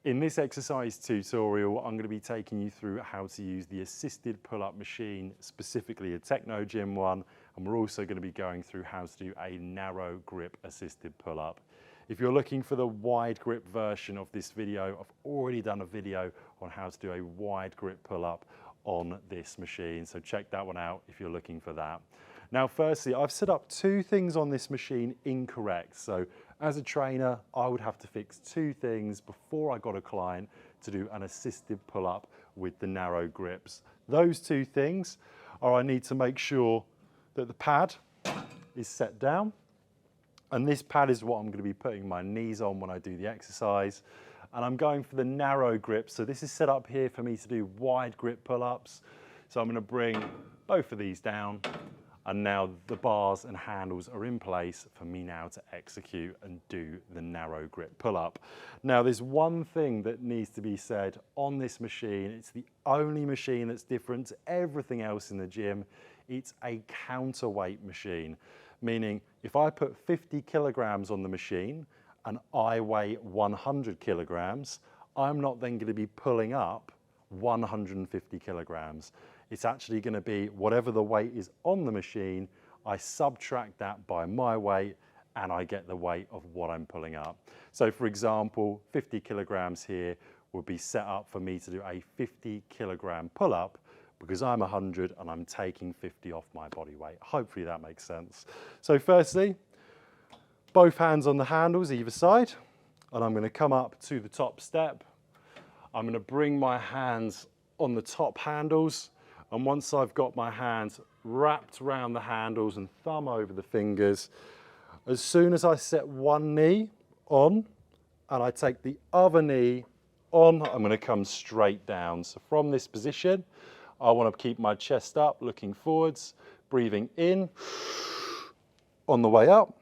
In this exercise tutorial, I'm going to be taking you through how to use the assisted pull-up machine, specifically a Technogym one, and we're also going to be going through how to do a narrow grip assisted pull-up. If you're looking for the wide grip version of this video, I've already done a video on how to do a wide grip pull-up on this machine, so check that one out if you're looking for that. Now, firstly, I've set up two things on this machine incorrect. So as a trainer, I would have to fix two things before I got a client to do an assisted pull-up with the narrow grips. Those two things are I need to make sure that the pad is set down. And this pad is what I'm going to be putting my knees on when I do the exercise. And I'm going for the narrow grip. So this is set up here for me to do wide grip pull-ups. So I'm going to bring both of these down. And now the bars and handles are in place for me now to execute and do the narrow grip pull-up. Now there's one thing that needs to be said on this machine. It's the only machine that's different to everything else in the gym. It's a counterweight machine, meaning if I put 50 kilograms on the machine and I weigh 100 kilograms, I'm not then going to be pulling up 150 kilograms. It's actually going to be whatever the weight is on the machine, I subtract that by my weight and I get the weight of what I'm pulling up. So for example, 50 kilograms here would be set up for me to do a 50 kilogram pull-up because I'm 100 and I'm taking 50 off my body weight. Hopefully that makes sense. So firstly, both hands on the handles either side, and I'm going to come up to the top step. I'm going to bring my hands on the top handles. And once I've got my hands wrapped around the handles and thumb over the fingers, as soon as I set one knee on and I take the other knee on, I'm going to come straight down. So from this position, I want to keep my chest up, looking forwards, breathing in on the way up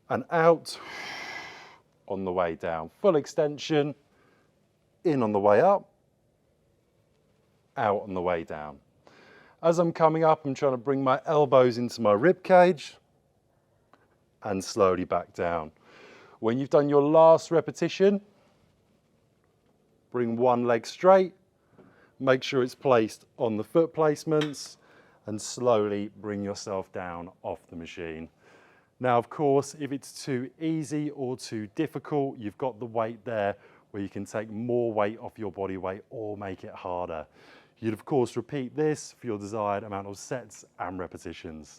and out on the way down. Full extension, in on the way up, out on the way down. As I'm coming up, I'm trying to bring my elbows into my rib cage and slowly back down. When you've done your last repetition, bring one leg straight, make sure it's placed on the foot placements and slowly bring yourself down off the machine. Now, of course, if it's too easy or too difficult, you've got the weight there where you can take more weight off your body weight or make it harder. You'd of course repeat this for your desired amount of sets and repetitions.